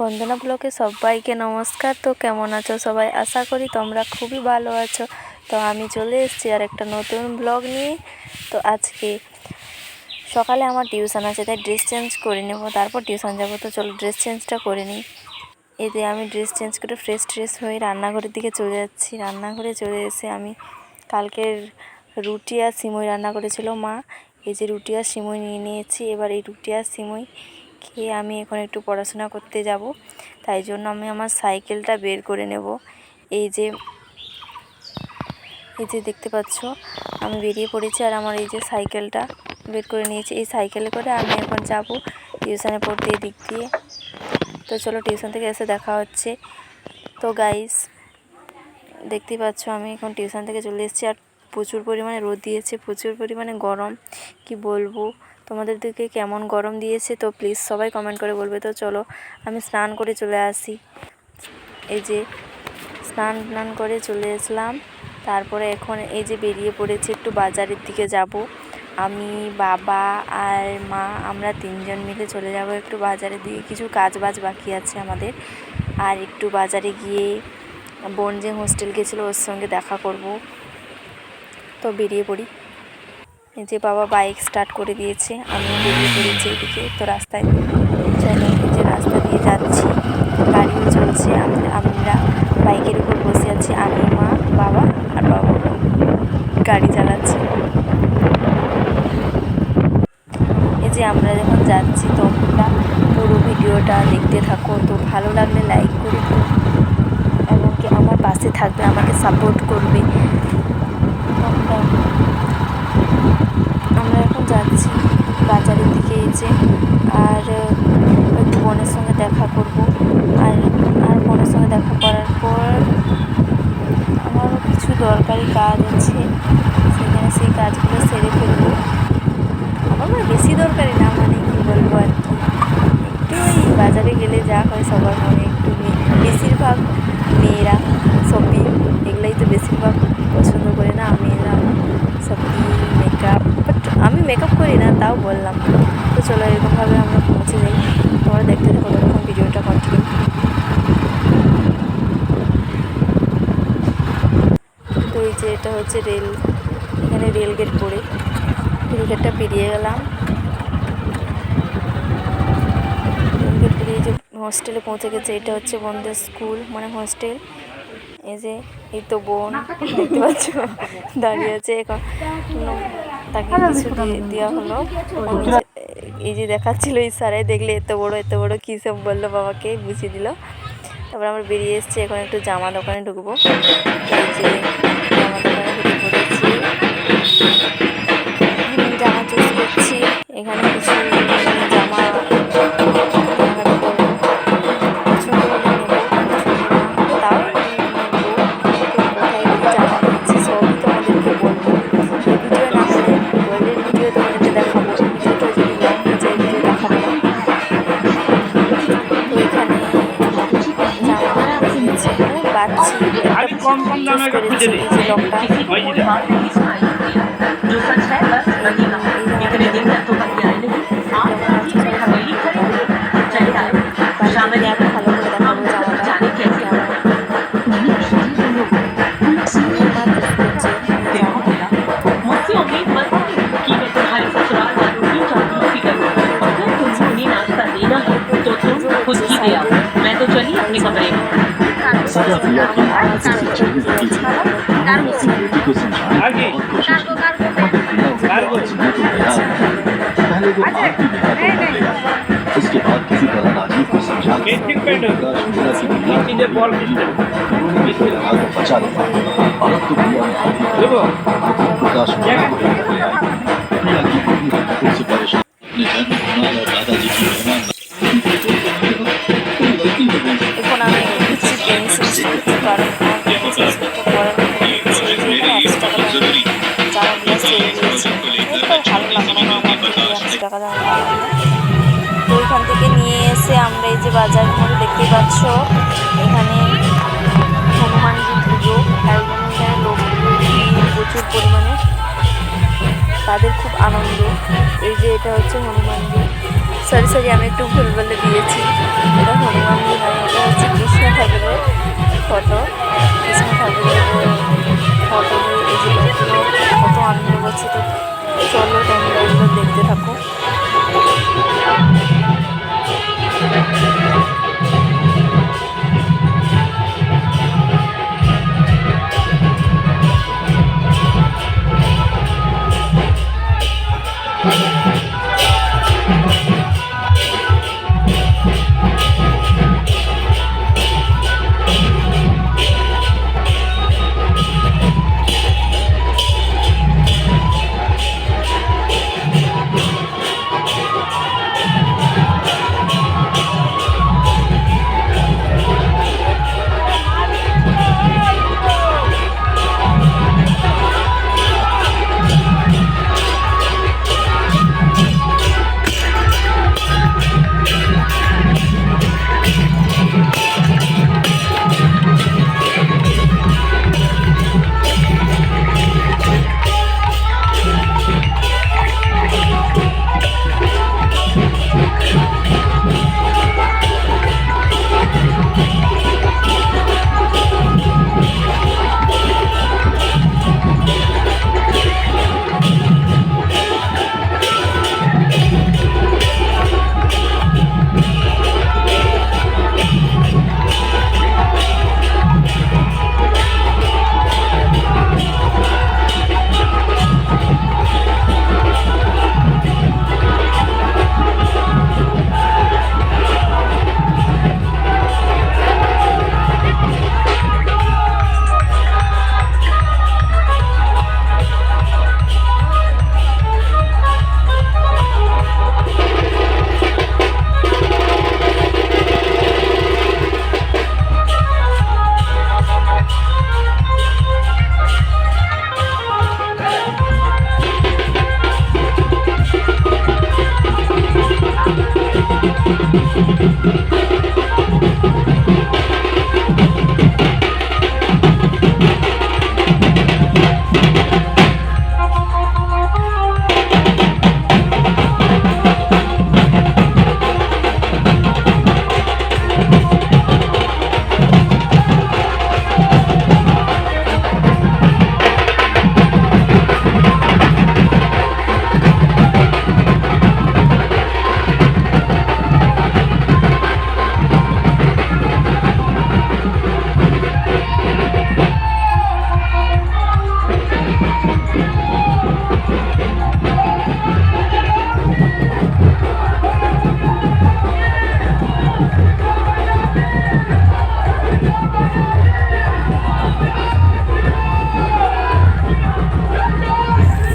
বন্দনা ব্লগে সবাইকে নমস্কার। তো কেমন আছো সবাই? আশা করি তোমরা খুবই ভালো আছো। তো আমি চলে এসেছি আর একটা নতুন ব্লগ নিয়ে। তো আজকে সকালে আমার টিউশন আছে, তাই ড্রেস চেঞ্জ করে নেব, তারপর টিউশন যাব। তো চলো ড্রেস চেঞ্জটা করে নিই। এতে আমি ড্রেস চেঞ্জ করে ফ্রেশ হয়ে রান্নাঘরের দিকে চলে যাচ্ছি। রান্নাঘরে চলে এসে আমি কালকের রুটি আর সিমই রান্না করেছিল মা। এই যে রুটি আর সিমই নিয়ে নিয়েছি। এবার এই রুটি আর সিমই খেয়ে আমি এখন একটু পড়াশোনা করতে যাব। তাই জন্য আমি আমার সাইকেলটা বের করে নেব। এই যে দেখতে পাচ্ছ আমি বেরিয়ে পড়েছি, আর আমার এই যে সাইকেলটা বের করে নিয়েছি। এই সাইকেলে করে আমি এখন যাব টিউশনে পড়তে এই দিক দিয়ে। তো চলো টিউশন থেকে এসে দেখা হচ্ছে। তো গাইস দেখতেই পাচ্ছ আমি এখন টিউশন থেকে চলে এসেছি, আর প্রচুর পরিমাণে রোদ দিয়েছে, প্রচুর পরিমাণে গরম। কি বলবো, তোমাদের দিকে কেমন গরম দিয়েছে তো প্লিজ সবাই কমেন্ট করে বলবে। তো চলো আমি স্নান করে চলে আসি। এই যে স্নান করে চলে আসলাম। তারপরে এখন এই যে বেরিয়ে পড়েছি, একটু বাজারের দিকে যাব। আমি, বাবা আর মা আমরা তিনজন মিলে চলে যাব একটু বাজারের দিকে। কিছু কাজ বাকি আছে আমাদের, আর একটু বাজারে গিয়ে বোন যে হোস্টেল গেছিলো ওর সঙ্গে দেখা করব। তো বেরিয়ে পড়ি। এই যে বাবা বাইক স্টার্ট করে দিয়েছে, আমিও বেরিয়ে পড়েছি এদিকে। তো রাস্তায় চলো, এই যে রাস্তা দিয়ে যাচ্ছি, গাড়িও চলছে, আমরা বাইকের উপর বসে আছি, আমি, মা, বাবা আর বাবা গাড়ি চালাচ্ছি। এই যে আমরা যখন যাচ্ছি তোমরা পুরো ভিডিওটা দেখতে থাকো। তো ভালো লাগলে লাইক করে দিও, এমনকি আমার পাশে থাকবে, আমাকে সাপোর্ট করবে। আমরা এখন যাচ্ছি বাজারের দিকে। এই যে আর একটু বোনের সঙ্গে দেখা করব, আর বোনের সঙ্গে দেখা করার পর আমারও কিছু দরকারি কাজ আছে, সেখানে সেই কাজগুলো সেরে ফেলবো। আমার বেশি দরকারি না, মানে কী বলবো আর কি, একটু ওই বাজারে গেলে যা হয় সবার মনে, একটু বেশিরভাগ মেয়েরা শপিং এগুলোই তো বেশিরভাগ পছন্দ করে না, মেয়েরা শপিং, মেকআপ। বাট আমি মেকআপ করি না, তাও বললাম। তো চলো এরকমভাবে আমরা পৌঁছে যাই। তোমরা দেখতে থাকো তখন ভিডিওটা কন্টিনিউ। তো এই যে এটা হচ্ছে রেল, এখানে রেল গেট পড়ে, রেল গেটটা পেরিয়ে গেলাম। রেল গেট পেরিয়ে যে হোস্টেলে পৌঁছে গেছে। এটা হচ্ছে বোনদের স্কুল, মানে হোস্টেল। এই যে এই তো বোন দেখতে পাচ্ছ দাঁড়িয়ে আছে, এখন তাকে কিছু দেওয়া হলো। এই যে দেখাচ্ছিল ইশারায়, দেখলে এত বড় কী সব বললো, বাবাকে বুঝিয়ে দিল। তারপর আমরা বেরিয়ে এসেছি, এখন একটু জামা দোকানে ঢুকবো। এই যে জামা দোকানে ঢুকে পড়েছি, জামা চুজ করছি। এখানে কিছু জামা मैं तो चली अपनी कमरे में। पहले वो आपकी उसके बाद किसी तरह राजीव को समझा बचा लेता और अब तो प्रकाश से परेशान दादाजी की এখন আমি কিছু পেন্সিল শিখতে পারবো, জামাগুলো সেল দিয়েছি, ভালো লাগে না, 80 টাকা দাম। তো ওইখান থেকে নিয়ে এসে আমরা এই যে বাজার মধ্যে দেখতে পাচ্ছ, এখানে হনুমানজির পুজো, তাই জন্য এখানে লোকগুলো প্রচুর পরিমাণে, তাদের খুব আনন্দ। এই যে এটা হচ্ছে হনুমানজি, সরি আমি একটু ভুল বলে দিয়েছি, এটা হনুমানজি। ফটো, কৃষ্ণ ঠাকুরের ফটো দিয়ে এই যে লোকগুলো কত আনন্দ করছে। তো চলো তোমরা এগুলো দেখতে থাকো।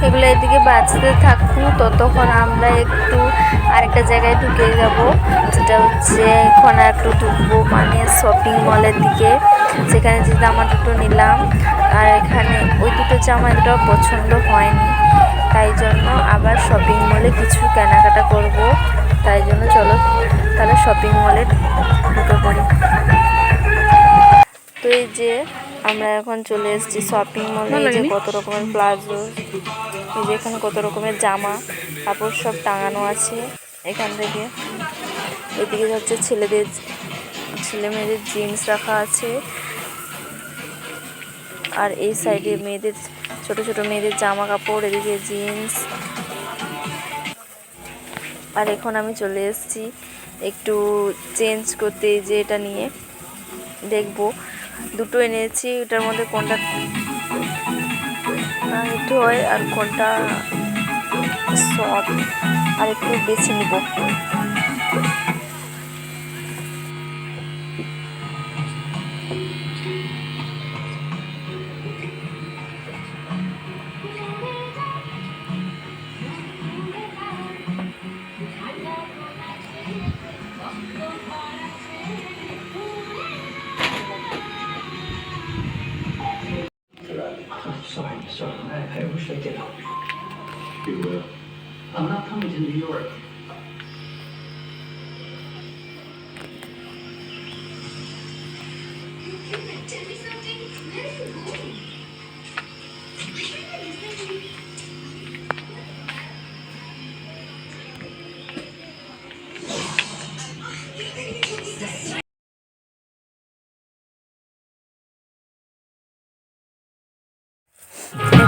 এগুলো এদিকে বাঁচতে থাকুক, ততক্ষণ আমরা একটু আরেকটা জায়গায় ঢুকে যাব, যেটা হচ্ছে এখন একটু ঢুকবো মানে শপিং মলের দিকে। সেখানে যে জামা দুটো নিলাম, আর এখানে ওই দুটো জামা দুটো পছন্দ হয়নি, তাই জন্য আবার শপিং মলে কিছু কেনাকাটা করব। তাই জন্য চলো তাহলে শপিং মলে ঢুকে পড়ি। তো এই যে আমরা এখন চলে এসেছি শপিং মলে। যে কত রকমের প্লাজো, এই যে এখানে কত রকমের জামা কাপড় সব টাঙানো আছে। এখান থেকে এদিকে হচ্ছে ছেলে মেয়েদের জিন্স রাখা আছে, আর এই সাইডে মেয়েদের ছোট ছোট মেয়েদের জামা কাপড়, এদিকে জিন্স। আর এখন আমি চলে এসেছি একটু চেঞ্জ করতে, এই যে এটা নিয়ে দেখবো। দুটো এনেছি, এটার মধ্যে কোনটা একটু হয় আর কোনটা সফট, আর একটু বেছে নিব। Sorry, I wish I did. You will. I'm not coming to New York. Tell me something. Where are you going?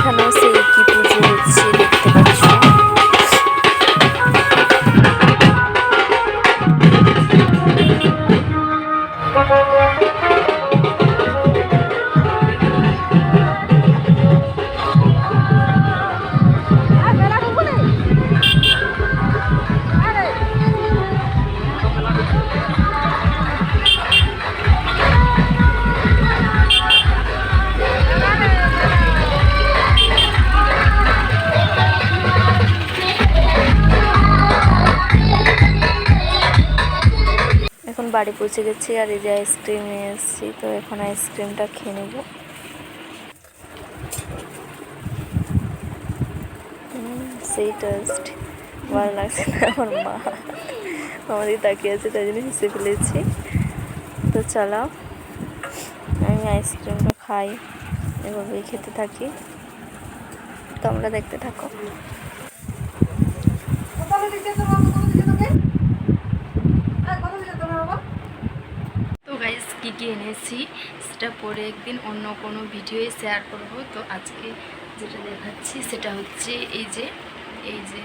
এখানেও সেই কি পুজো হচ্ছে দেখতে পাচ্ছ। এখন বাড়ি পৌঁছে গেছি আর এই যে আইসক্রিম নিয়ে এসেছি, তো এখন আইসক্রিমটা খেয়ে নেব। সেই টেস্ট ভালো লাগছে না, আমার মা আমাদের তাকিয়ে আছে তাই জন্য হেসে ফেলেছি। তো চলো আমি আইসক্রিমটা খাই, এভাবেই খেতে থাকি, তোমরা দেখতে থাকো। তো গাইস কী কী এনেছি সেটা পরে একদিন অন্য কোনো ভিডিওয়ে শেয়ার করব। তো আজকে যেটা দেখাচ্ছি সেটা হচ্ছে এই যে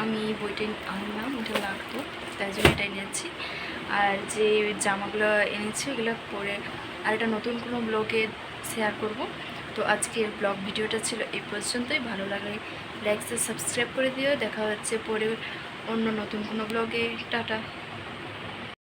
আমি বইটা আনলাম, এটা লাগতো তাই জন্য এটা এনেছি। আর যে জামাগুলো এনেছি ওগুলো পরে আর একটা নতুন কোনো ব্লগে শেয়ার করব। তো আজকের ব্লগ ভিডিওটা ছিল এই পর্যন্তই। ভালো লাগলে লাইক সাবস্ক্রাইব করে দিও। দেখা হচ্ছে পরে অন্য নতুন কোনো ব্লগে। টাটা।